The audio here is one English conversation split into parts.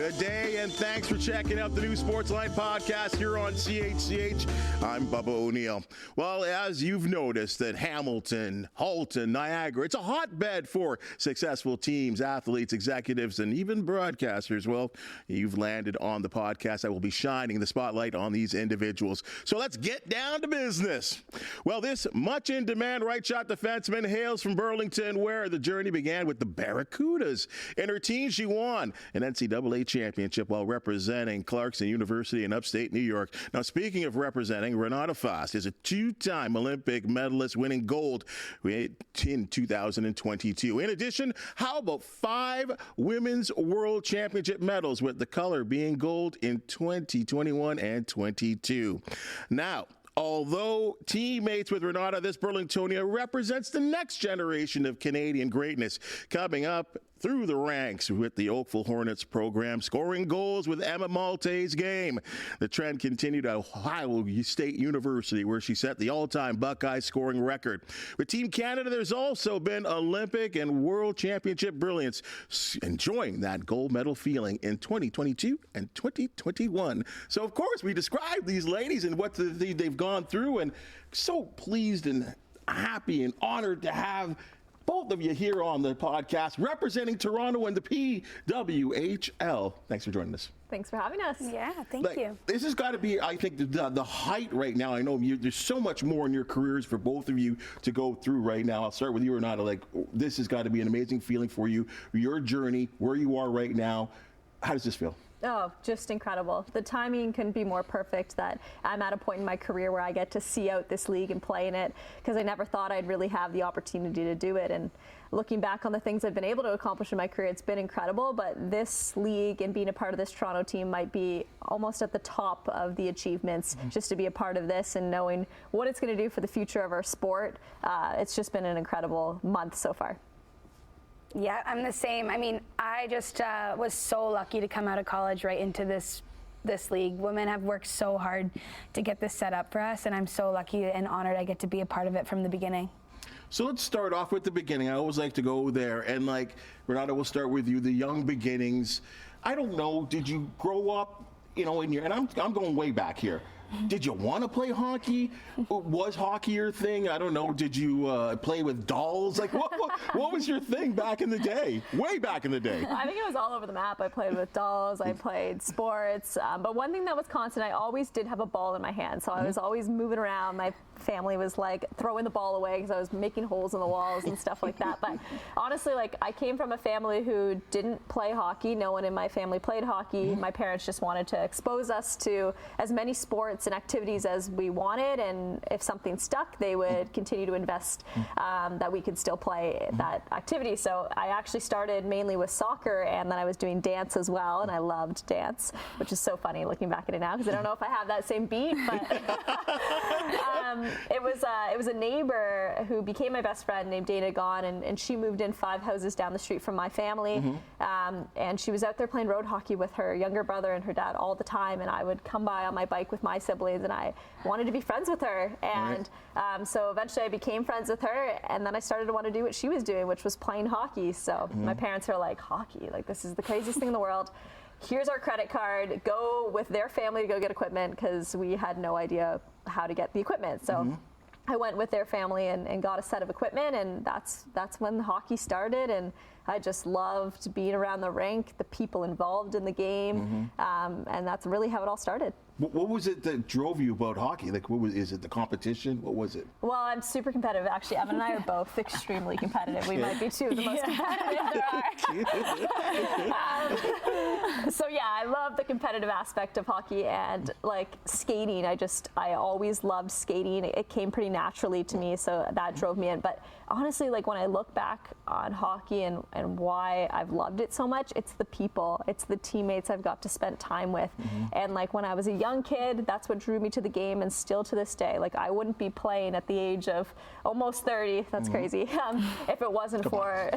Good day, and thanks for checking out the new Sportsline Podcast here on CHCH. I'm Bubba O'Neil. Well, as you've noticed that Hamilton, Halton, Niagara, it's a hotbed for successful teams, athletes, executives, and even broadcasters. Well, you've landed on the podcast. I will be shining the spotlight on these individuals. So let's get down to business. Well, this much in demand right shot defenseman hails from Burlington, where the journey began with the Barracudas. In her teens, she won an NCAA championship while representing Clarkson University in upstate New York. Now, speaking of representing, Renata is a two-time Olympic medalist, winning gold in 2022. In addition, how about 5 women's world championship medals, with the color being gold in 2021 and 22. Now, although teammates with Renata, this Burlingtonia represents the next generation of Canadian greatness, coming up through the ranks with the Oakville Hornets program, scoring goals with Emma Maltais' game. The trend continued at Ohio State University, where she set the all-time Buckeye scoring record. With Team Canada, there's also been Olympic and World Championship brilliance, enjoying that gold medal feeling in 2022 and 2021. So, of course, we described these ladies and what they've gone through, and so pleased and happy and honored to have both of you here on the podcast representing Toronto and the PWHL. Thanks for joining us. Thanks for having us. Yeah, thank you. This has got to be, I think, the height right now. I know there's so much more in your careers for both of you to go through right now. I'll start with you, Renata. This has got to be an amazing feeling for you, your journey, where you are right now. How does this feel? Oh, just incredible. The timing couldn't be more perfect that I'm at a point in my career where I get to see out this league and play in it, because I never thought I'd really have the opportunity to do it. And looking back on the things I've been able to accomplish in my career, it's been incredible. But this league and being a part of this Toronto team might be almost at the top of the achievements, just to be a part of this and knowing what it's going to do for the future of our sport. It's just been an incredible month so far. Yeah, I'm the same. I mean, I just was so lucky to come out of college right into this league. Women have worked so hard to get this set up for us, and I'm so lucky and honored I get to be a part of it from the beginning. So let's start off with the beginning. I always like to go there, and Renata, we'll start with you, the young beginnings. I don't know, did you grow up, and I'm going way back here. Did you want to play hockey? Was hockey your thing? I don't know. Did you play with dolls? What was your thing back in the day? Way back in the day. I think it was all over the map. I played with dolls. I played sports. But one thing that was constant, I always did have a ball in my hand. So I was always moving around. My family was throwing the ball away because I was making holes in the walls and stuff like that. But honestly, I came from a family who didn't play hockey. No one in my family played hockey. My parents just wanted to expose us to as many sports and activities as we wanted, and if something stuck, they would continue to invest that we could still play that activity. So I actually started mainly with soccer, and then I was doing dance as well, and I loved dance, which is so funny looking back at it now because I don't know if I have that same beat, but it was a neighbor who became my best friend named Dana Gahn, and she moved in 5 houses down the street from my family, and she was out there playing road hockey with her younger brother and her dad all the time, and I would come by on my bike with my siblings, and I wanted to be friends with her, and so eventually I became friends with her, and then I started to want to do what she was doing, which was playing hockey. So my parents are like, hockey, this is the craziest thing in the world. Here's our credit card, go with their family to go get equipment, because we had no idea how to get the equipment. So I went with their family and got a set of equipment, and that's when the hockey started, and I just loved being around the rink, the people involved in the game, and that's really how it all started. What was it that drove you about hockey? Is it the competition? What was it? Well, I'm super competitive. Actually, Evan and I are both extremely competitive. We might be 2 of the most competitive there are. So yeah, I love the competitive aspect of hockey, and skating. I always loved skating. It came pretty naturally to me, so that drove me in. But honestly, when I look back on hockey and why I've loved it so much, it's the people, it's the teammates I've got to spend time with, and when I was a young kid, that's what drew me to the game, and still to this day, I wouldn't be playing at the age of almost 30. That's crazy. If it wasn't for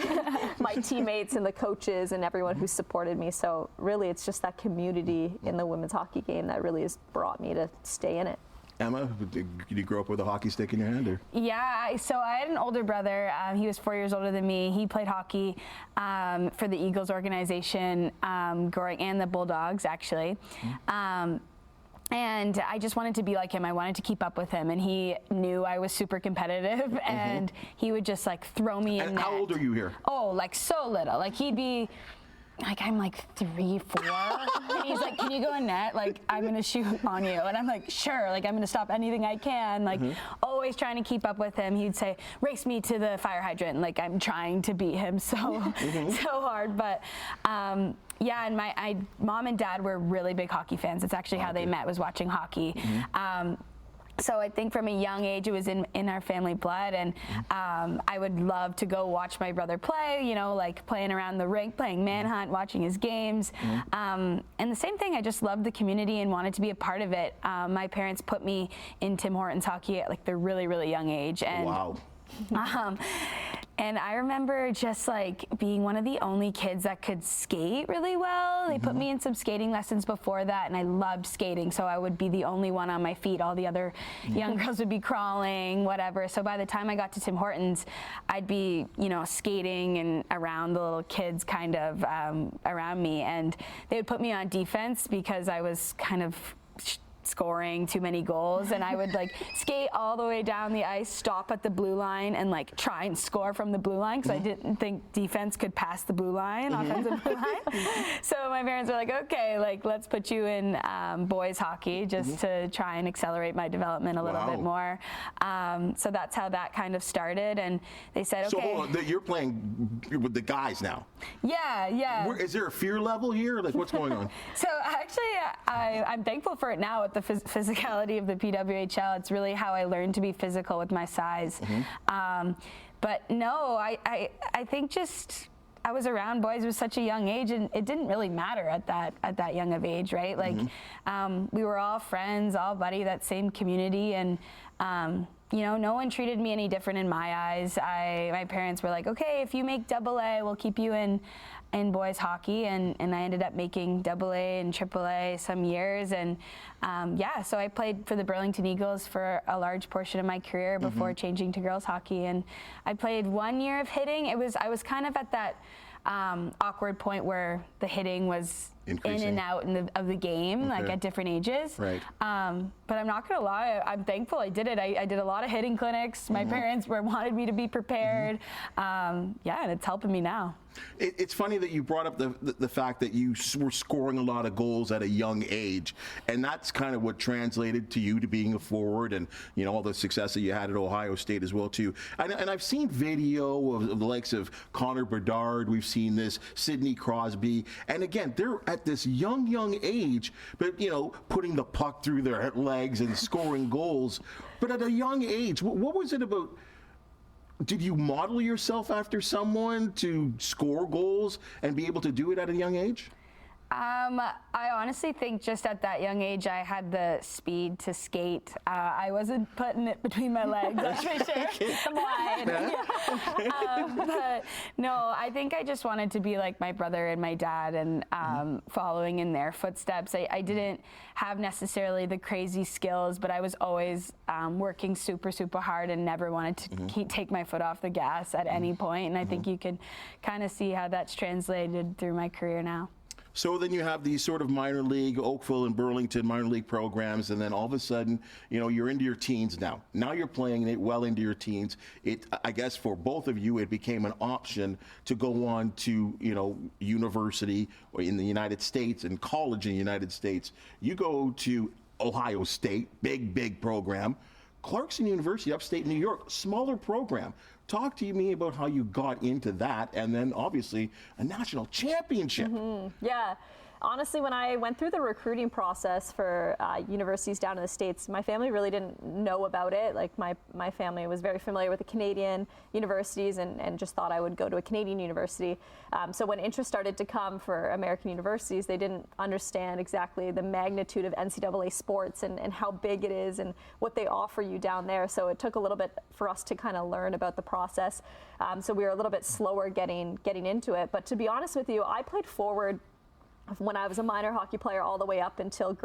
my teammates and the coaches and everyone who supported me. So really, it's just that community in the women's hockey game that really has brought me to stay in it. Emma, did you grow up with a hockey stick in your hand? Or? Yeah, so I had an older brother. He was 4 years older than me. He played hockey for the Eagles organization, growing, and the Bulldogs, actually. And I just wanted to be like him. I wanted to keep up with him, and he knew I was super competitive, and he would just like throw me in net. How old are you here? Oh, like so little. Like he'd be. Like I'm like 3, 4, and he's like, "Can you go in net? Like I'm gonna shoot on you." And I'm like, "Sure." Like I'm gonna stop anything I can. Like always trying to keep up with him. He'd say, "Race me to the fire hydrant." Like I'm trying to beat him so hard. But yeah, and my mom and dad were really big hockey fans. It's actually how they met, was watching hockey. So I think from a young age it was in our family blood, and I would love to go watch my brother play, you know, like playing around the rink, playing manhunt, watching his games. And the same thing, I just loved the community and wanted to be a part of it. My parents put me in Tim Hortons hockey at like the really, really young age. And wow. And I remember just like being one of the only kids that could skate really well. They put me in some skating lessons before that, and I loved skating, so I would be the only one on my feet. All the other young girls would be crawling, whatever. So by the time I got to Tim Hortons, I'd be, you know, skating and around the little kids kind of around me, and they would put me on defense because I was kind of scoring too many goals, and I would like skate all the way down the ice, stop at the blue line, and like try and score from the blue line, because I didn't think defense could pass the blue line, offensive blue line. So my parents were like, okay, like let's put you in boys hockey just to try and accelerate my development a little bit more. So that's how that kind of started, and they said, okay. So hold on, you're playing with the guys now? Yeah. Is there a fear level here? Like what's going on? So actually, I'm thankful for it now with the physicality of the PWHL. It's really how I learned to be physical with my size. But no, I think just I was around boys with such a young age, and it didn't really matter at that young of age, right? Like we were all friends, all buddy, that same community, and you know, no one treated me any different in my eyes. My parents were like, okay, if you make AA, we'll keep you in boys hockey, and I ended up making AA and AAA some years, and yeah, so I played for the Burlington Eagles for a large portion of my career before changing to girls hockey, and I played 1 year of hitting. I was kind of at that awkward point where the hitting was increasing in and out of the game, like at different ages. Right. But I'm not gonna lie, I'm thankful I did it. I did a lot of hitting clinics. My parents wanted me to be prepared. Yeah, and it's helping me now. It's funny that you brought up the fact that you were scoring a lot of goals at a young age, and that's kind of what translated to you to being a forward, and you know all the success that you had at Ohio State as well too. And I've seen video of the likes of Connor Bedard. We've seen this, Sidney Crosby, and again they're at this young age, but you know putting the puck through their legs and scoring goals. But at a young age, what was it about? Did you model yourself after someone to score goals and be able to do it at a young age? I honestly think just at that young age I had the speed to skate. I wasn't putting it between my legs, that's for sure. I'm wide. But no, I think I just wanted to be like my brother and my dad, and following in their footsteps. I didn't have necessarily the crazy skills, but I was always working super hard and never wanted to take my foot off the gas at any point. And I think you can kind of see how that's translated through my career now. So then you have these sort of minor league, Oakville and Burlington minor league programs, and then all of a sudden, you know, you're into your teens now. Now you're playing it well into your teens. I guess for both of you, it became an option to go on to, you know, university or in the United States and college in the United States. You go to Ohio State, big program. Clarkson University, upstate New York, smaller program. Talk to me about how you got into that, and then obviously a national championship. Yeah. Honestly, when I went through the recruiting process for universities down in the States, my family really didn't know about it. Like my family was very familiar with the Canadian universities and just thought I would go to a Canadian university. So when interest started to come for American universities, they didn't understand exactly the magnitude of NCAA sports and how big it is and what they offer you down there. So it took a little bit for us to kind of learn about the process. So we were a little bit slower getting into it. But to be honest with you, I played forward when I was a minor hockey player all the way up until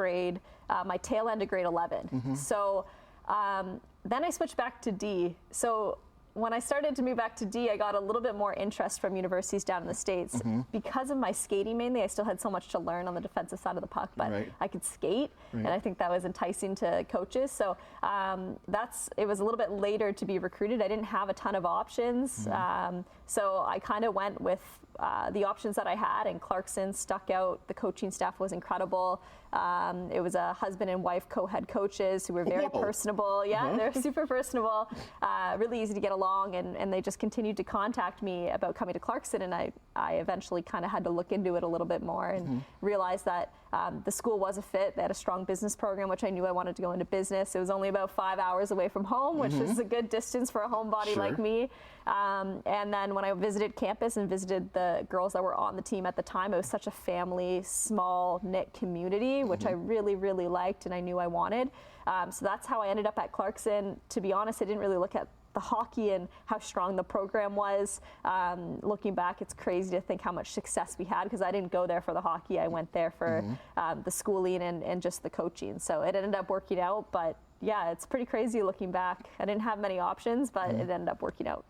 my tail end of grade 11. So then I switched back to D. So when I started to move back to D, I got a little bit more interest from universities down in the States. Because of my skating mainly, I still had so much to learn on the defensive side of the puck, but I could skate, and I think that was enticing to coaches. So it was a little bit later to be recruited. I didn't have a ton of options, so I kind of went with the options that I had, and Clarkson stuck out. The coaching staff was incredible. It was a husband and wife co-head coaches who were very personable. Yeah, they're super personable, really easy to get along, and they just continued to contact me about coming to Clarkson, and I eventually kind of had to look into it a little bit more and realize that the school was a fit. They had a strong business program, which I knew I wanted to go into business. It was only about 5 hours away from home, which is a good distance for a homebody like me. And then when I visited campus and visited the girls that were on the team at the time, it was such a family, small, knit community, which I really, really liked and I knew I wanted. So that's how I ended up at Clarkson. To be honest, I didn't really look at the hockey and how strong the program was. Looking back, it's crazy to think how much success we had, because I didn't go there for the hockey. I went there for the schooling and just the coaching. So it ended up working out. But yeah, it's pretty crazy looking back. I didn't have many options, but it ended up working out.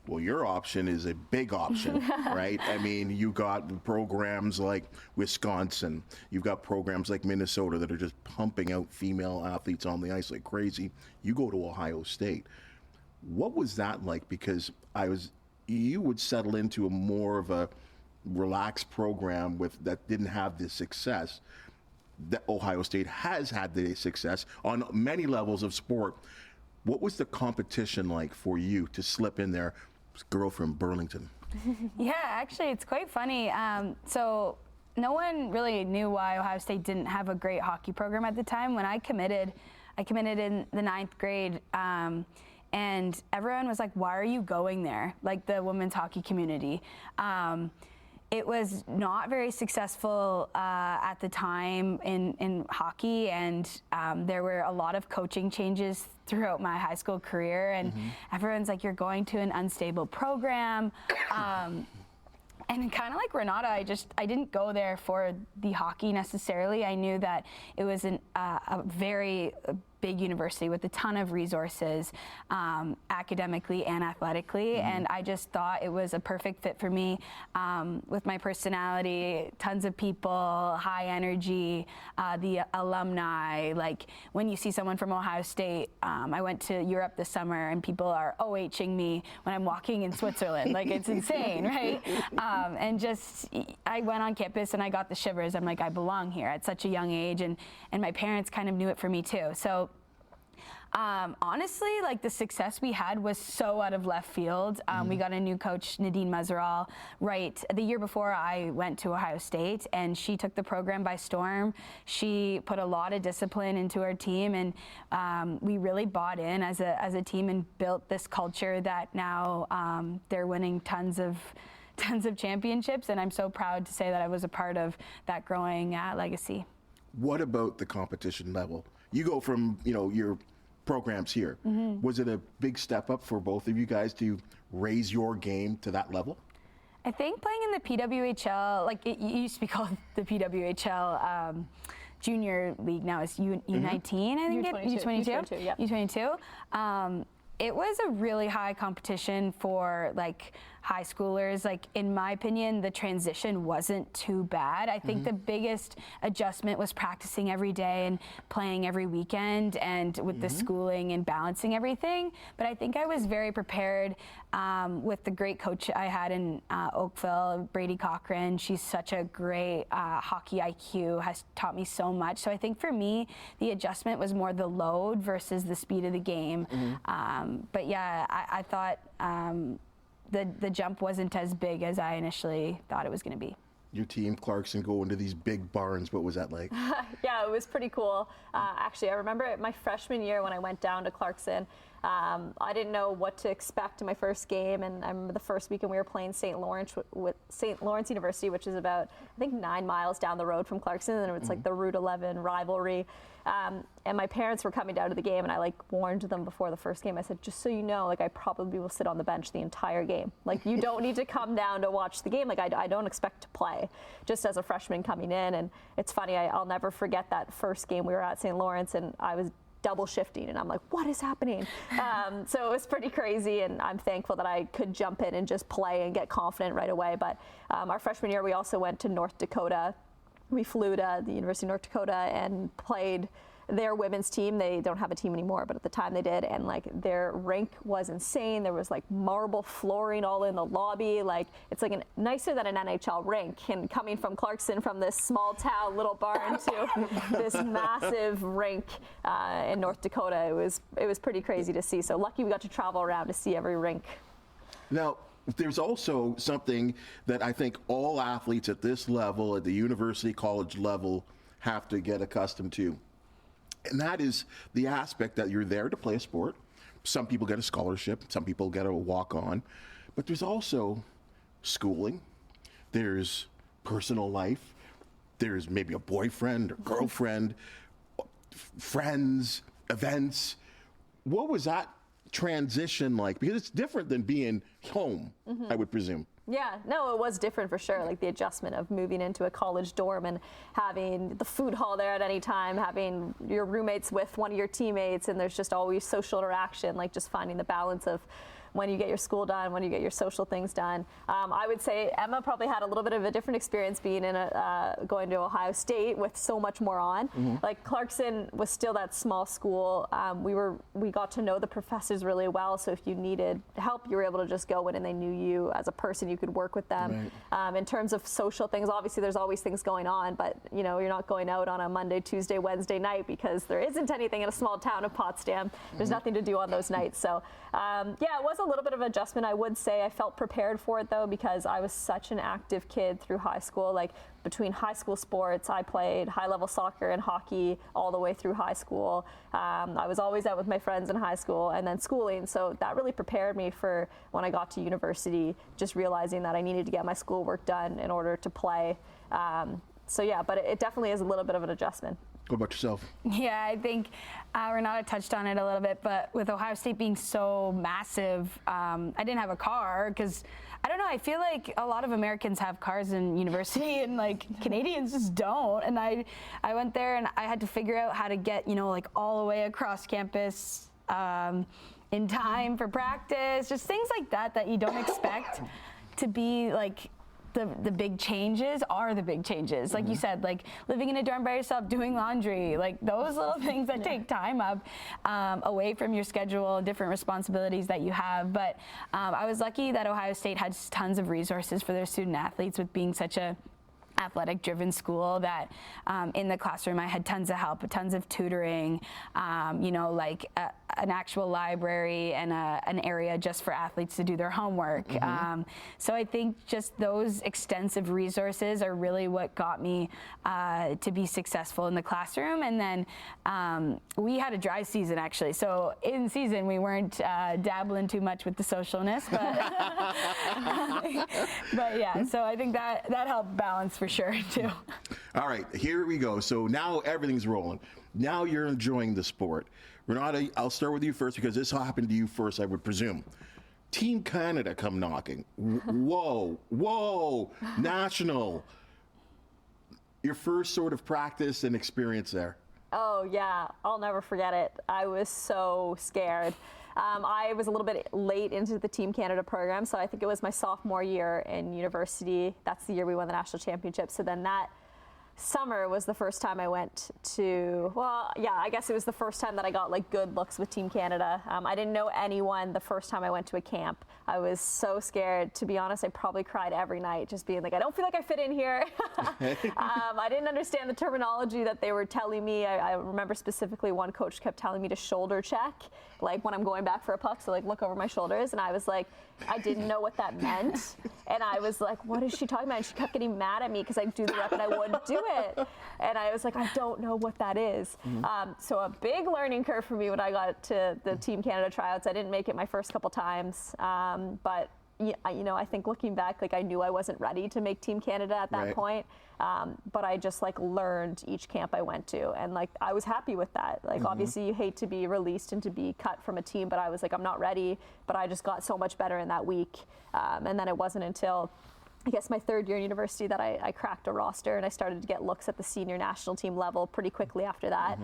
Well, your option is a big option, right? I mean, you got programs like Wisconsin. You've got programs like Minnesota that are just pumping out female athletes on the ice like crazy. You go to Ohio State. What was that like? Because you would settle into a more of a relaxed program that didn't have the success that Ohio State has had the success on many levels of sport. What was the competition like for you to slip in there, girl from Burlington? Yeah, actually, it's quite funny. So no one really knew why Ohio State didn't have a great hockey program at the time. When I committed in the 9th grade, and everyone was like, why are you going there? Like the women's hockey community. It was not very successful at the time in hockey, and there were a lot of coaching changes throughout my high school career, and everyone's like, you're going to an unstable program. And kind of like Renata, I didn't go there for the hockey necessarily. I knew that it was a very big university with a ton of resources, academically and athletically, and I just thought it was a perfect fit for me, with my personality, tons of people, high energy, the alumni. Like when you see someone from Ohio State, I went to Europe this summer and people are OHing me when I'm walking in Switzerland. Like it's insane, right? And just, I went on campus and I got the shivers. I'm like, I belong here at such a young age, and my parents kind of knew it for me too. So honestly, like the success we had was so out of left field. We got a new coach, Nadine Mazzaral, right the year before I went to Ohio State, and she took the program by storm. She put a lot of discipline into our team, and we really bought in as a team and built this culture that now they're winning tons of championships, and I'm so proud to say that I was a part of that growing legacy. What about the competition level? You go from, your programs here. Was it a big step up for both of you guys to raise your game to that level? I think playing in the PWHL, like it used to be called the PWHL Junior League, now it's U19, I think U22, yeah. U22. It was a really high competition for like high schoolers. Like in my opinion, the transition wasn't too bad. I think the biggest adjustment was practicing every day and playing every weekend, and with the schooling and balancing everything. But I think I was very prepared with the great coach I had in Oakville, Brady Cochran. She's such a great hockey IQ, has taught me so much. So I think for me, the adjustment was more the load versus the speed of the game. But yeah, I thought the jump wasn't as big as I initially thought it was going to be. Your team, Clarkson, go into these big barns. What was that like? Yeah, it was pretty cool. Actually, I remember my freshman year when I went down to Clarkson, I didn't know what to expect in my first game, and I remember the first weekend we were playing St. Lawrence University, which is about, I think, 9 miles down the road from Clarkson, and it's like the Route 11 rivalry. And my parents were coming down to the game, and I like warned them before the first game. I said, just so you know, like, I probably will sit on the bench the entire game. Like, you don't need to come down to watch the game. Like, I don't expect to play just as a freshman coming in. And it's funny, I'll never forget that first game we were at St. Lawrence, and I was double shifting, and I'm like, what is happening? So it was pretty crazy, and I'm thankful that I could jump in and just play and get confident right away. But our freshman year, we also went to North Dakota. We flew to the University of North Dakota and played their women's team. They don't have a team anymore, but at the time they did, and like their rink was insane. There was like marble flooring all in the lobby. Like, it's like nicer than an NHL rink. And coming from Clarkson, from this small town little barn to this massive rink in North Dakota, it was pretty crazy to see. So lucky we got to travel around to see every rink. Now, there's also something that I think all athletes at this level, at the university college level, have to get accustomed to. And that is the aspect that you're there to play a sport. Some people get a scholarship, some people get a walk-on, but there's also schooling, there's personal life, there's maybe a boyfriend or girlfriend, friends, events. What was that transition like? Because it's different than being home, I would presume. Yeah, no, it was different for sure. Like the adjustment of moving into a college dorm and having the food hall there at any time, having your roommates with one of your teammates, and there's just always social interaction, like just finding the balance of when you get your school done, when you get your social things done. I would say Emma probably had a little bit of a different experience being in going to Ohio State with so much more on. Like Clarkson was still that small school. We got to know the professors really well, so if you needed help, you were able to just go in and they knew you as a person. You could work with them. Right. In terms of social things, obviously there's always things going on, but you know, you're not going out on a Monday, Tuesday, Wednesday night because there isn't anything in a small town of Potsdam. There's nothing to do on those nights. So yeah, it was a little bit of adjustment. I would say I felt prepared for it though, because I was such an active kid through high school. Like between high school sports, I played high level soccer and hockey all the way through high school. I was always out with my friends in high school and then schooling. So that really prepared me for when I got to university, just realizing that I needed to get my schoolwork done in order to play. So yeah, but it definitely is a little bit of an adjustment. What about yourself? Yeah, I think Renata touched on it a little bit, but with Ohio State being so massive, I didn't have a car because, I don't know, I feel like a lot of Americans have cars in university and like Canadians just don't. And I went there and I had to figure out how to get, you know, like all the way across campus in time for practice, just things like that you don't expect to be like the big changes are the big changes. Like you said, like living in a dorm by yourself, doing laundry, like those little things that take time up away from your schedule and different responsibilities that you have. But I was lucky that Ohio State had tons of resources for their student athletes with being such a athletic driven school that in the classroom I had tons of help, tons of tutoring, you know, like an actual library and an area just for athletes to do their homework. So I think just those extensive resources are really what got me to be successful in the classroom. And then we had a dry season actually. So in season we weren't dabbling too much with the socialness, but, but yeah, so I think that helped balance for sure too. All right, here we go. So now everything's rolling. Now you're enjoying the sport. Renata, I'll start with you first because this happened to you first, I would presume. Team Canada come knocking. Whoa, national. Your first sort of practice and experience there. Oh yeah, I'll never forget it. I was so scared. I was a little bit late into the Team Canada program, so I think it was my sophomore year in university. That's the year we won the national championship. So then that summer was the first time I went to, well, yeah, I guess it was the first time that I got like good looks with Team Canada. I didn't know anyone the first time I went to a camp. I was so scared. To be honest, I probably cried every night just being like, I don't feel like I fit in here. I didn't understand the terminology that they were telling me. I remember specifically one coach kept telling me to shoulder check, like when I'm going back for a puck, so like look over my shoulders. And I was like, I didn't know what that meant. And I was like, what is she talking about? And she kept getting mad at me because I'd do the rep and I wouldn't do it. And I was like, I don't know what that is. So a big learning curve for me when I got to the Team Canada tryouts. I didn't make it my first couple times, but I think looking back, like I knew I wasn't ready to make Team Canada at that point. But I just like learned each camp I went to, and like I was happy with that. Like obviously you hate to be released and to be cut from a team, but I was like, I'm not ready. But I just got so much better in that week. And then it wasn't until I guess my third year in university that I cracked a roster, and I started to get looks at the senior national team level pretty quickly after that.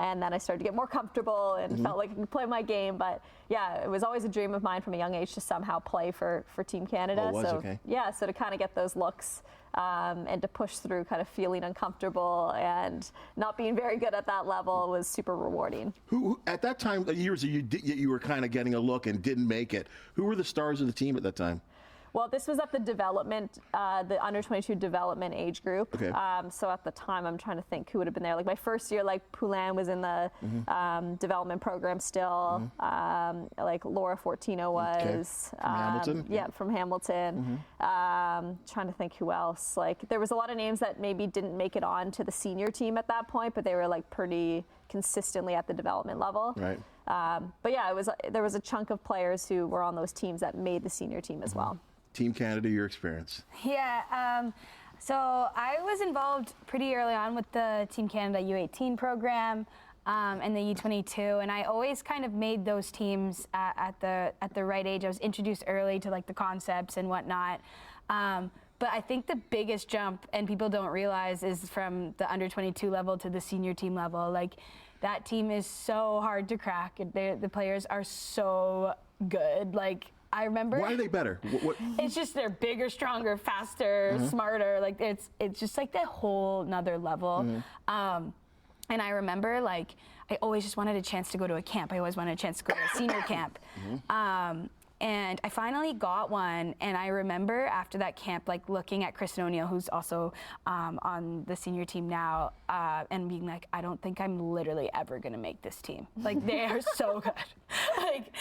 And then I started to get more comfortable and felt like I could play my game. But yeah, it was always a dream of mine from a young age to somehow play for Team Canada. Oh, it was? So Okay. yeah, so to kind of get those looks and to push through kind of feeling uncomfortable and not being very good at that level was super rewarding. Who at that time, the years that you were kind of getting a look and didn't make it, who were the stars of the team at that time? Well, this was at the development, the under 22 development age group. Okay. So at the time, I'm trying to think who would have been there. Like my first year, like Poulin was in the development program still. Like Laura Fortino was. From Hamilton? Yeah, from Hamilton. Trying to think who else. Like there was a lot of names that maybe didn't make it on to the senior team at that point, but they were like pretty consistently at the development level. Right. But yeah, there was a chunk of players who were on those teams that made the senior team as well. Team Canada, your experience? Yeah, so I was involved pretty early on with the Team Canada U18 program and the U22, and I always kind of made those teams at the right age. I was introduced early to like the concepts and whatnot. But I think the biggest jump, and people don't realize, is from the under 22 level to the senior team level. Like that team is so hard to crack. The players are so good. Like I remember. Why are they better? It's just they're bigger, stronger, faster, smarter. Like it's just like that whole nother level. And I remember like I always just wanted a chance to go to a camp. I always wanted a chance to go to a senior camp. And I finally got one, and I remember after that camp, like looking at Kristen O'Neil, who's also on the senior team now, and being like, I don't think I'm literally ever gonna make this team. Like they are so good, like,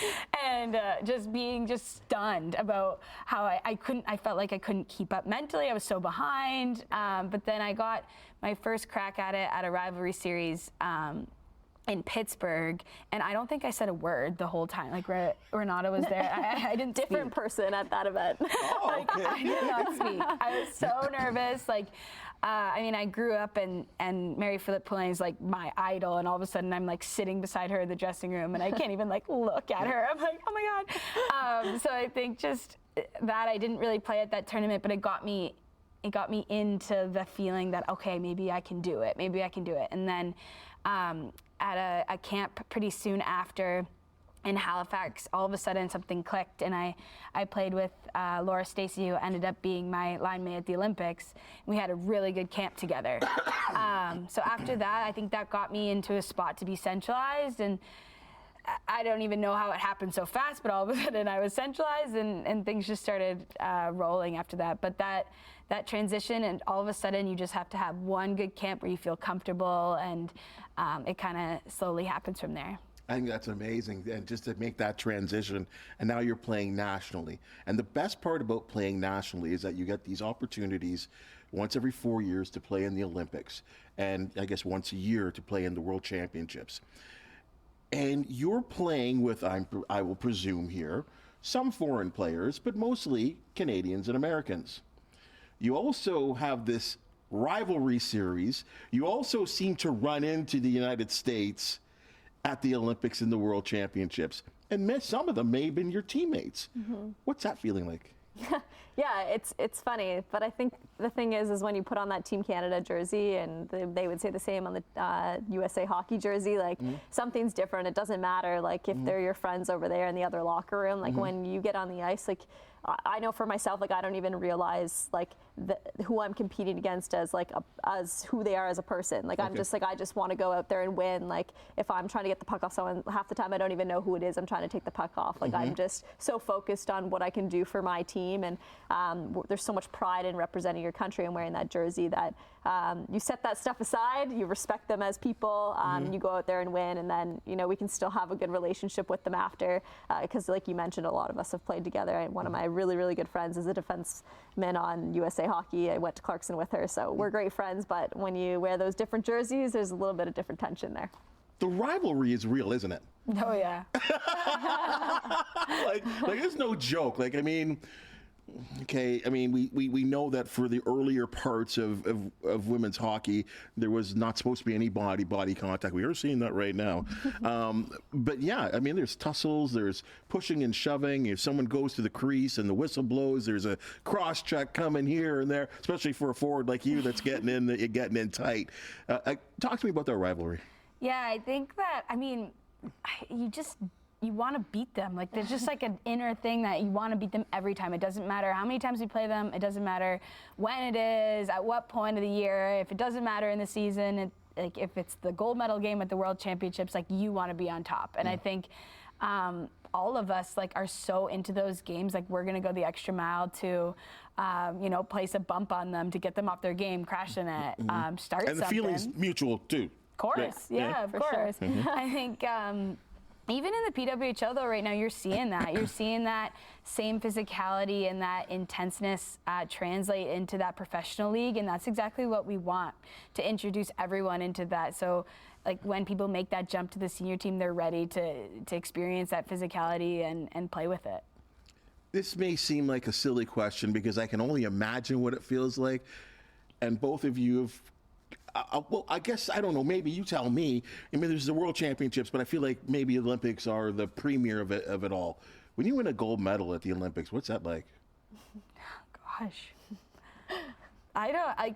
and just being just stunned about how I felt like I couldn't keep up mentally. I was so behind, but then I got my first crack at it at a rivalry series. In Pittsburgh, and I don't think I said a word the whole time. Like Renata was there. I didn't Different person at that event. Okay. I did not speak. I was so nervous. Like, I mean, I grew up and Mary Philip Poulin is like my idol, and all of a sudden I'm like sitting beside her in the dressing room, and I can't even like look at her. I'm like, oh my God. So I think just that I didn't really play at that tournament, but it got me into the feeling that okay, maybe I can do it. Maybe I can do it. And then at a camp pretty soon after in Halifax, all of a sudden something clicked, and I played with Laura Stacey, who ended up being my line mate at the Olympics. We had a really good camp together. So after that, I think that got me into a spot to be centralized, and I don't even know how it happened so fast, but all of a sudden I was centralized, and things just started rolling after that. But that transition, and all of a sudden you just have to have one good camp where you feel comfortable, and it kind of slowly happens from there. I think that's amazing, and just to make that transition, and now you're playing nationally. And the best part about playing nationally is that you get these opportunities once every 4 years to play in the Olympics, and I guess once a year to play in the World Championships. And you're playing with, I will presume here, some foreign players, but mostly Canadians and Americans. You also have this rivalry series. You also seem to run into the United States at the Olympics and the World Championships. And some of them may have been your teammates. What's that feeling like? Yeah, it's funny, but I think the thing is when you put on that Team Canada jersey, and they would say the same on the USA hockey jersey, like something's different. It doesn't matter, like if they're your friends over there in the other locker room, like when you get on the ice, like I know for myself, like I don't even realize like who I'm competing against as like as who they are as a person. Like I'm just like I just want to go out there and win. Like if I'm trying to get the puck off someone, half the time I don't even know who it is I'm trying to take the puck off. Like I'm just so focused on what I can do for my team, and there's so much pride in representing your country and wearing that jersey that you set that stuff aside, you respect them as people, you go out there and win, and then we can still have a good relationship with them after, because like you mentioned, a lot of us have played together. And one of my really, really good friends is a defenseman on USA Hockey. I went to Clarkson with her, so we're great friends. But when you wear those different jerseys, there's a little bit of different tension there. The rivalry is real, isn't it? Oh, yeah. like it's no joke. Like, I mean, okay, I mean, we know that for the earlier parts of women's hockey, there was not supposed to be any body contact. We are seeing that right now. But yeah, I mean, there's tussles, there's pushing and shoving. If someone goes to the crease and the whistle blows, there's a cross check coming here and there, especially for a forward like you that's getting in tight. Talk to me about that rivalry. Yeah, I think that, I mean, you want to beat them. Like, there's just like an inner thing that you want to beat them every time. It doesn't matter how many times we play them. It doesn't matter when it is, at what point of the year. If it doesn't matter in the season, like if it's the gold medal game at the World Championships, like you want to be on top. And I think all of us like are so into those games. Like we're going to go the extra mile to, place a bump on them to get them off their game, crash in it, start something. And the feeling's mutual too. Of course, yeah, of course. Sure. I think even in the PWHL though, right now you're seeing that. You're seeing that same physicality and that intenseness translate into that professional league, and that's exactly what we want to introduce everyone into that. So, like when people make that jump to the senior team, they're ready to experience that physicality and play with it. This may seem like a silly question because I can only imagine what it feels like, and both of you have. Well, I guess, I don't know, maybe you tell me. I mean, there's the World Championships, but I feel like maybe Olympics are the premier of it all. When you win a gold medal at the Olympics, what's that like? Gosh.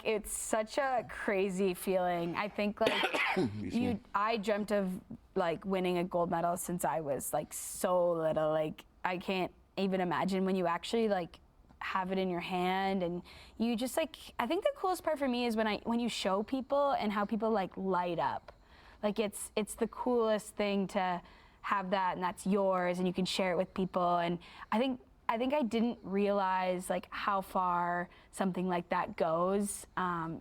It's such a crazy feeling. I think like I dreamt of like winning a gold medal since I was like so little. Like I can't even imagine when you actually like have it in your hand and you just like, I think the coolest part for me is when you show people and how people like light up. Like it's the coolest thing to have that, and that's yours and you can share it with people. And I think I didn't realize like how far something like that goes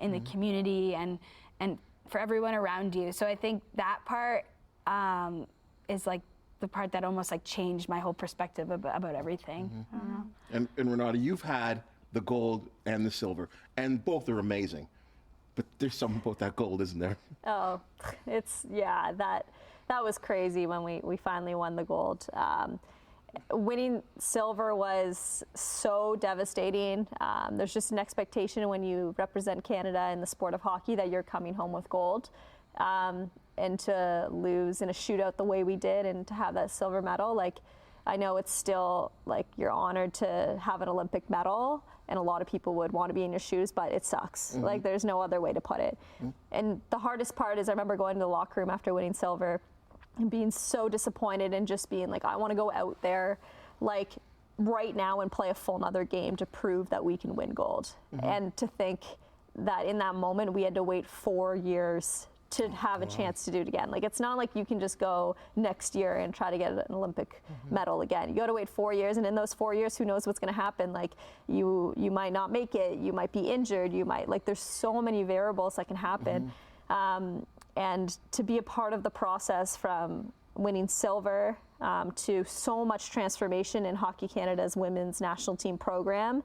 in the community and for everyone around you. So I think that part is like the part that almost like changed my whole perspective about everything. I don't know. And Renata, you've had the gold and the silver, and both are amazing. But there's something about that gold, isn't there? Oh, that was crazy when we finally won the gold. Winning silver was so devastating. There's just an expectation when you represent Canada in the sport of hockey that you're coming home with gold. And to lose in a shootout the way we did and to have that silver medal, like I know it's still like you're honored to have an Olympic medal and a lot of people would want to be in your shoes, but it sucks. Like there's no other way to put it. And the hardest part is I remember going to the locker room after winning silver and being so disappointed and just being like, I want to go out there like right now and play a full another game to prove that we can win gold. And to think that in that moment we had to wait 4 years to have a chance to do it again. Like it's not like you can just go next year and try to get an Olympic medal again. You got to wait 4 years, and in those 4 years, who knows what's going to happen? Like you might not make it, you might be injured, you might like. There's so many variables that can happen, and to be a part of the process from winning silver to so much transformation in Hockey Canada's women's national team program,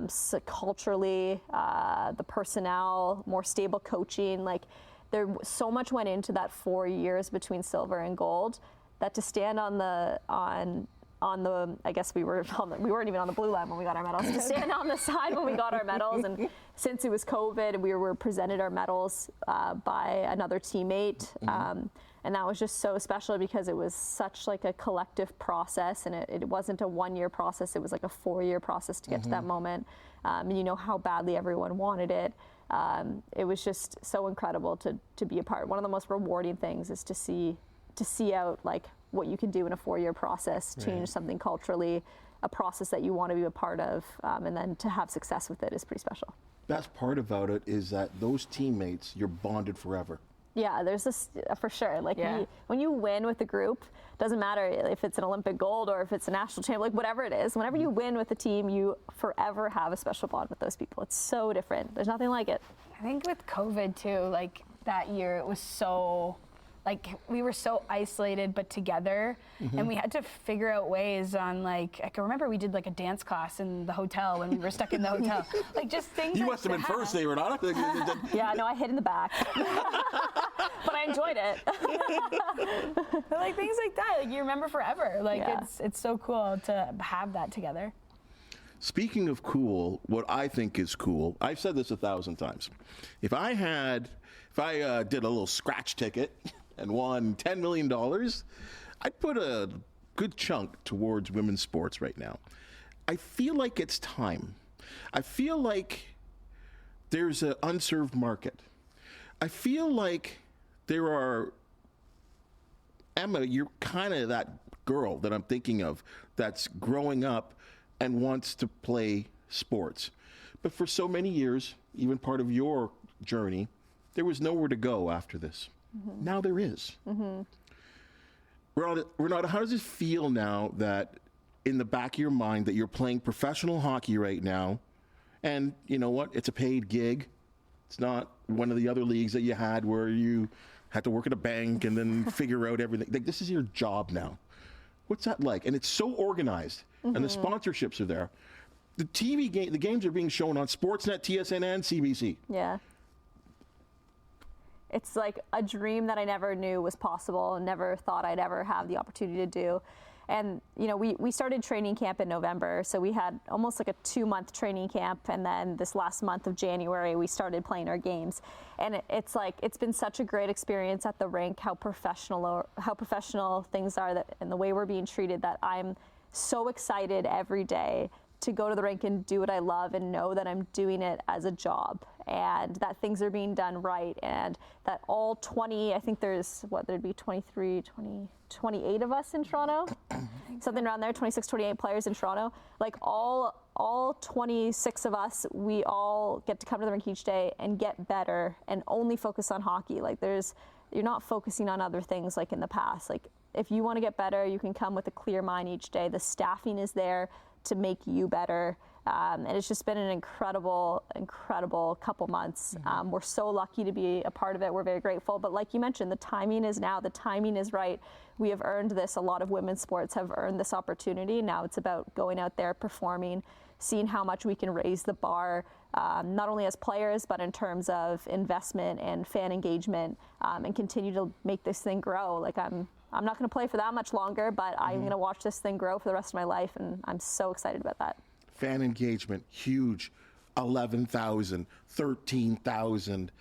so culturally, the personnel, more stable coaching, like. There so much went into that 4 years between silver and gold that to stand on the I guess we weren't even on the blue line when we got our medals. To stand on the side when we got our medals, and since it was COVID, we were presented our medals by another teammate, and that was just so special because it was such like a collective process, and it wasn't a 1 year process. It was like a 4 year process to get to that moment, and you know how badly everyone wanted it. It was just so incredible to be a part. One of the most rewarding things is to see out like what you can do in a 4 year process, change something culturally, a process that you want to be a part of, and then to have success with it is pretty special. Best part about it is that those teammates, you're bonded forever. Yeah, there's this for sure. Like when you win with a group, doesn't matter if it's an Olympic gold or if it's a national champ, like whatever it is, whenever you win with a team, you forever have a special bond with those people. It's so different. There's nothing like it. I think with COVID too, like that year, it was so like we were so isolated but together, and we had to figure out ways on like I can remember we did like a dance class in the hotel when we were stuck in the hotel, like just things. You must have been first, they were not. Yeah, no, I hid in the back, but I enjoyed it. But like things like that, like you remember forever. Like it's so cool to have that together. Speaking of cool, what I think is cool, I've said this 1,000 times. If I did a little scratch ticket and won $10 million, I'd put a good chunk towards women's sports right now. I feel like it's time. I feel like there's an unserved market. I feel like there are, Emma, you're kind of that girl that I'm thinking of that's growing up and wants to play sports. But for so many years, even part of your journey, there was nowhere to go after this. Now there is. Renata, how does it feel now that in the back of your mind that you're playing professional hockey right now, and you know what, it's a paid gig. It's not one of the other leagues that you had where you had to work at a bank and then figure out everything. Like, this is your job now. What's that like? And it's so organized, and the sponsorships are there. The the games are being shown on Sportsnet, TSN, and CBC. Yeah. It's like a dream that I never knew was possible and never thought I'd ever have the opportunity to do. And, you know, we started training camp in November, so we had almost like a 2-month training camp, and then this last month of January, we started playing our games. And it's like, it's been such a great experience at the rink, how professional things are, that, and the way we're being treated, that I'm so excited every day to go to the rink and do what I love and know that I'm doing it as a job, and that things are being done right, and that all 20, I think there's, there'd be 28 of us in Toronto, something around there, 26, 28 players in Toronto. Like all 26 of us, we all get to come to the rink each day and get better and only focus on hockey. Like you're not focusing on other things like in the past. Like if you want to get better, you can come with a clear mind each day. The staffing is there to make you better. And it's just been an incredible couple months. We're so lucky to be a part of it. We're very grateful. But like you mentioned, the timing is now. The timing is right. We have earned this. A lot of women's sports have earned this opportunity. Now it's about going out there, performing, seeing how much we can raise the bar, not only as players, but in terms of investment and fan engagement, and continue to make this thing grow. Like I'm not going to play for that much longer, but I'm going to watch this thing grow for the rest of my life, and I'm so excited about that. Fan engagement, huge. 11,000, 13,000.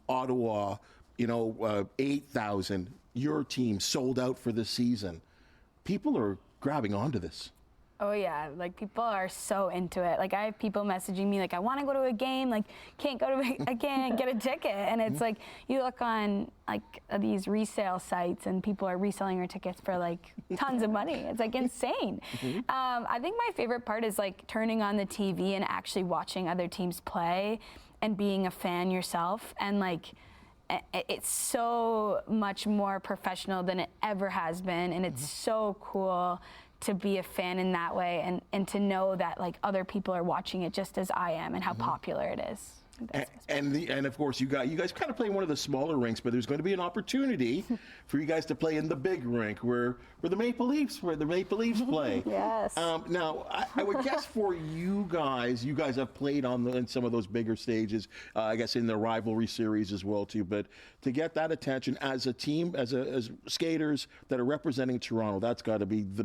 Ottawa, 8,000. Your team sold out for the season. People are grabbing onto this. Oh yeah, like people are so into it. Like I have people messaging me like, I want to go to a game, like I can't get a ticket. And it's like, you look on like these resale sites and people are reselling your tickets for like tons of money. It's like insane. I think my favorite part is like turning on the TV and actually watching other teams play and being a fan yourself. And like, it's so much more professional than it ever has been. And it's so cool to be a fan in that way, and to know that like other people are watching it just as I am, and how popular it is. And of course you guys kind of play one of the smaller rinks, but there's going to be an opportunity for you guys to play in the big rink where the Maple Leafs play. Yes. Now I would guess for you guys have played in some of those bigger stages. I guess in the rivalry series as well too. But to get that attention as a team, as skaters that are representing Toronto, that's got to be the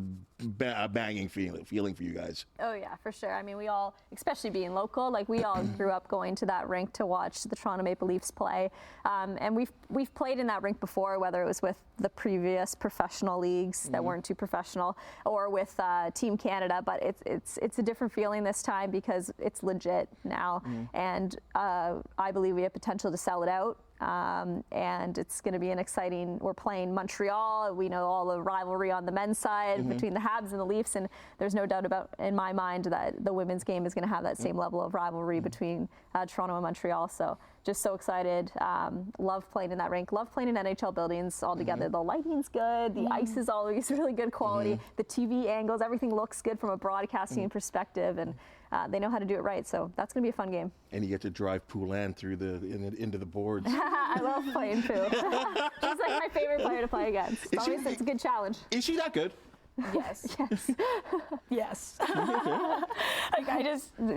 banging feeling for you guys. Oh yeah, for sure. I mean, we all, especially being local, like we all grew up going to that rink to watch the Toronto Maple Leafs play, and we've played in that rink before, whether it was with the previous professional leagues that weren't too professional, or with Team Canada. But it's a different feeling this time because it's legit now, and I believe we have potential to sell it out. And it's going to be an exciting, we're playing Montreal. We know all the rivalry on the men's side between the Habs and the Leafs, and there's no doubt in my mind that the women's game is going to have that same level of rivalry between Toronto and Montreal. So just so excited. Love playing in that rink. Love playing in NHL buildings altogether. The lighting's good. The ice is always really good quality. The TV angles, everything looks good from a broadcasting perspective. And they know how to do it right. So that's going to be a fun game. And you get to drive Poulin through into the boards. I love playing Pooh. She's like my favorite player to play against. It's a good challenge. Is she that good? Yes. Yes.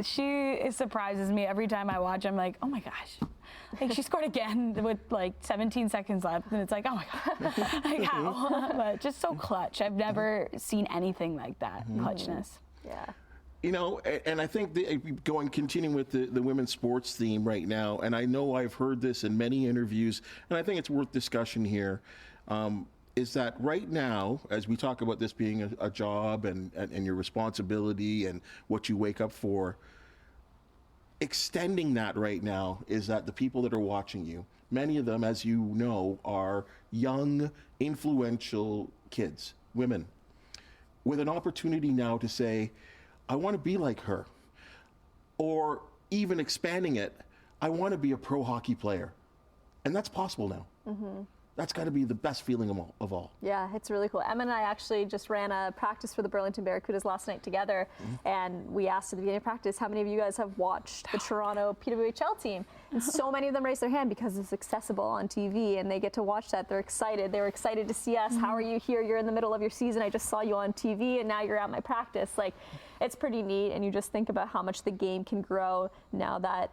She surprises me every time I watch. I'm like, oh my gosh. Like, she scored again with like 17 seconds left, and it's like, oh my God, like how? But just so clutch. I've never seen anything like that, clutchness. Yeah. You know, and I think continuing with the women's sports theme right now, and I know I've heard this in many interviews, and I think it's worth discussion here, is that right now, as we talk about this being a job and your responsibility and what you wake up for, extending that right now is that the people that are watching you, many of them, as you know, are young, influential kids, women, with an opportunity now to say, I want to be like her. Or even expanding it, I want to be a pro hockey player. And that's possible now. Mm-hmm. That's got to be the best feeling of all. Yeah, it's really cool. Emma and I actually just ran a practice for the Burlington Barracudas last night together, and we asked at the beginning of practice, how many of you guys have watched the Toronto PWHL team? And so many of them raised their hand because it's accessible on TV, and they get to watch that. They're excited. They were excited to see us. How are you here? You're in the middle of your season. I just saw you on TV, and now you're at my practice. Like, it's pretty neat, and you just think about how much the game can grow now that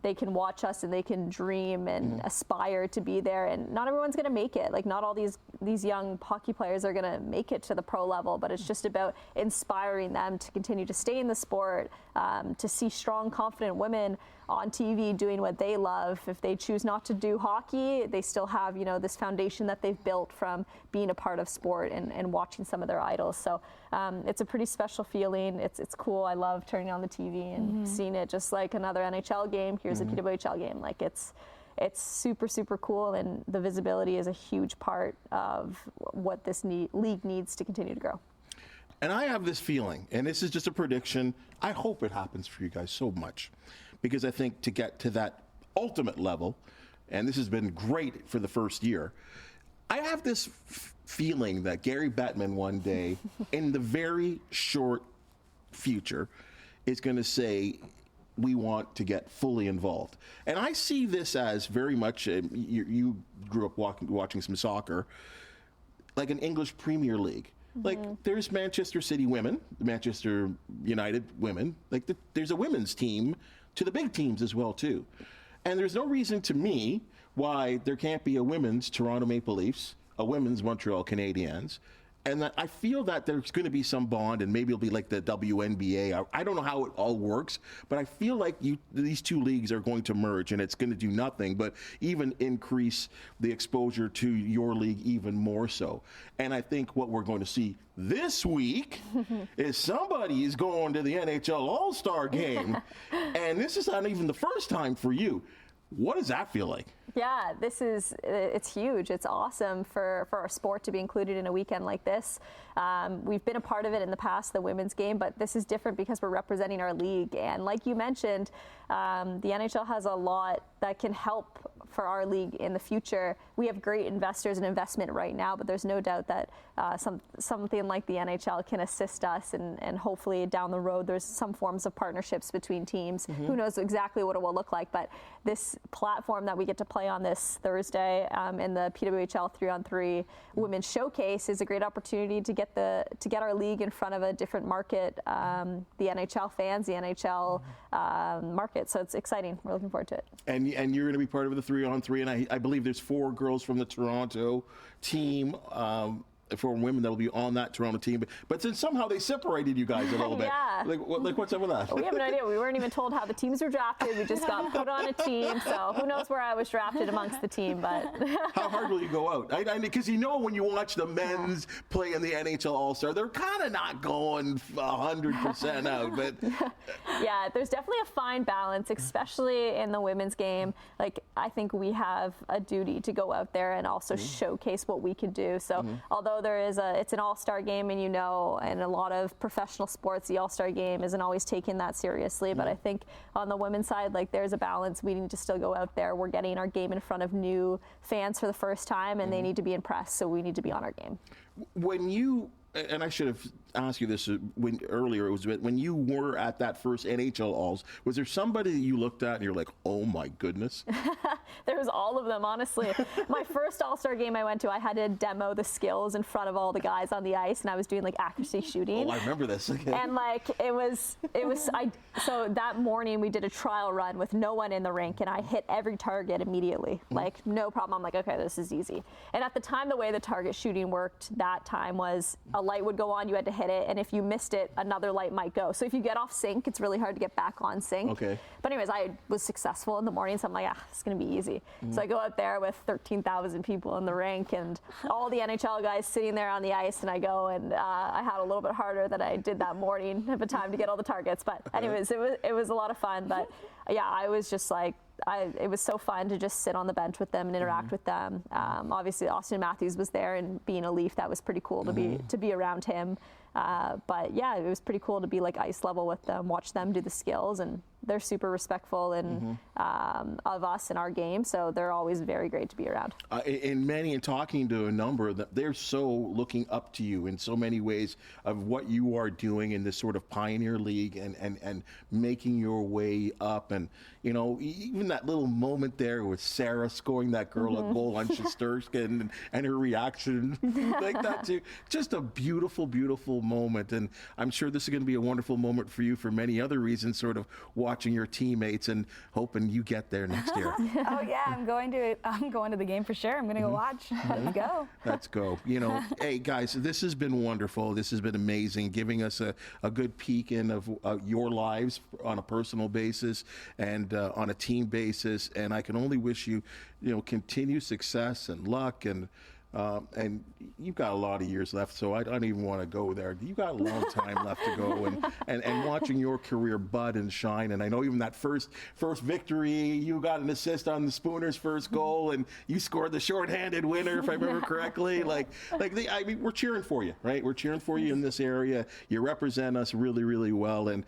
they can watch us and they can dream and aspire to be there. And not everyone's going to make it. Like, not all these young hockey players are going to make it to the pro level, but it's just about inspiring them to continue to stay in the sport, to see strong, confident women on TV doing what they love. If they choose not to do hockey, they still have, this foundation that they've built from being a part of sport and watching some of their idols. So it's a pretty special feeling. It's cool. I love turning on the TV and seeing it just like another NHL game. Here's a PWHL game. Like, it's super, super cool, and the visibility is a huge part of what this league needs to continue to grow. And I have this feeling, and this is just a prediction, I hope it happens for you guys so much, because I think to get to that ultimate level, and this has been great for the first year, I have this feeling that Gary Bettman one day, in the very short future, is going to say, we want to get fully involved. And I see this as very much, you grew up watching some soccer, like an English Premier League. Like, there's Manchester City women, Manchester United women. Like, there's a women's team to the big teams as well, too. And there's no reason to me why there can't be a women's Toronto Maple Leafs, a women's Montreal Canadiens. And that I feel that there's going to be some bond, and maybe it'll be like the WNBA. I don't know how it all works, but I feel like these two leagues are going to merge, and it's going to do nothing but even increase the exposure to your league even more so. And I think what we're going to see this week is somebody is going to the NHL All-Star game, and this is not even the first time for you. What does that feel like? Yeah, it's huge. It's awesome for our sport to be included in a weekend like this. We've been a part of it in the past, the women's game, but this is different because we're representing our league. And like you mentioned, the NHL has a lot that can help for our league in the future. We have great investors and investment right now, but there's no doubt that something like the NHL can assist us, and hopefully down the road there's some forms of partnerships between teams. Who knows exactly what it will look like, but this platform that we get to play on this Thursday in the PWHL 3-on-3 Women's Showcase is a great opportunity to get our league in front of a different market, the NHL fans, the NHL market. So it's exciting. We're looking forward to it. And you're going to be part of the 3-on-3, and I believe there's 4 girls from the Toronto team. For women that will be on that Toronto team, but since somehow they separated you guys a little bit, Yeah. like what's up with that? We have no idea. We weren't even told how the teams were drafted. We just got put on a team, so who knows where I was drafted amongst the team. But how hard will you go out? Because when you watch the men's play in the NHL All-Star, they're kind of not going 100% out. But yeah, there's definitely a fine balance, especially in the women's game. Like, I think we have a duty to go out there and also showcase what we can do. So although it's an all-star game, and in a lot of professional sports, the all-star game isn't always taken that seriously. But I think on the women's side, like, there's a balance. We need to still go out there. We're getting our game in front of new fans for the first time, and they need to be impressed. So we need to be on our game. When you, and I should have ask you this earlier. It was when you were at that first NHL Alls. Was there somebody that you looked at and you're like, oh my goodness? There was all of them, honestly. My first All-Star game I went to, I had to demo the skills in front of all the guys on the ice, and I was doing like accuracy shooting. Oh, I remember this. Okay. And like so that morning we did a trial run with no one in the rink, and I hit every target immediately. Like no problem. I'm like, okay, this is easy. And at the time, the way the target shooting worked that time was a light would go on, you had to hit it, and if you missed it, another light might go. So if you get off sync, it's really hard to get back on sync. Okay. But anyways, I was successful in the morning, so I'm like, it's gonna be easy. So I go out there with 13,000 people in the rink and all the NHL guys sitting there on the ice, and I go and I had a little bit harder than I did that morning of a time to get all the targets. But anyways, it was a lot of fun. But yeah, I was just like, it was so fun to just sit on the bench with them and interact with them. Obviously, Austin Matthews was there, and being a Leaf, that was pretty cool to be around him. But yeah, it was pretty cool to be like ice level with them, watch them do the skills, and they're super respectful and of us and our game, so they're always very great to be around. And talking to a number of them, they're so looking up to you in so many ways of what you are doing in this sort of pioneer league and making your way up. And you know, even that little moment there with Sarah scoring that girl a goal on Shesterkin and her reaction like that too, just a beautiful, beautiful moment. And I'm sure this is going to be a wonderful moment for you for many other reasons, sort of watching your teammates and hoping you get there next year. Oh yeah, I'm going to the game for sure. I'm going to go watch. Let's go. Let's go. You know, hey guys, this has been wonderful. This has been amazing, giving us a good peek in of your lives on a personal basis and on a team basis. And I can only wish you, continued success and luck and you've got a lot of years left, so I don't even want to go there. You've got a long time left to go, and watching your career bud and shine. And I know even that first victory, you got an assist on the Spooner's first goal, and you scored the shorthanded winner, if I remember correctly. I mean, we're cheering for you, right? We're cheering for you in this area. You represent us really, really well, and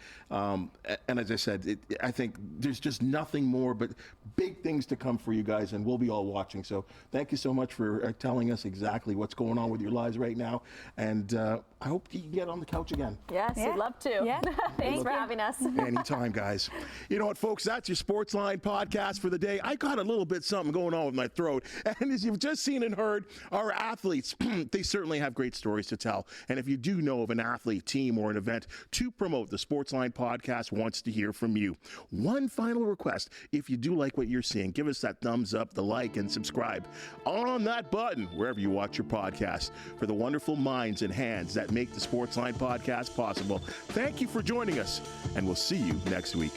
as I said, I think there's just nothing more but big things to come for you guys, and we'll be all watching. So thank you so much for telling us exactly what's going on with your lives right now, and I hope you can get on the couch again. Yes, we'd love to. Yeah. Thanks for having us. Anytime, guys. You know what, folks, that's your Sportsline podcast for the day. I got a little bit something going on with my throat, and as you've just seen and heard, our athletes, they certainly have great stories to tell, and if you do know of an athlete, team, or an event to promote, the Sportsline podcast wants to hear from you. One final request: if you do like what you're seeing, give us that thumbs up, the like, and subscribe on that button wherever you watch your podcast. For the wonderful minds and hands that make the Sportsline podcast possible, thank you for joining us, and we'll see you next week.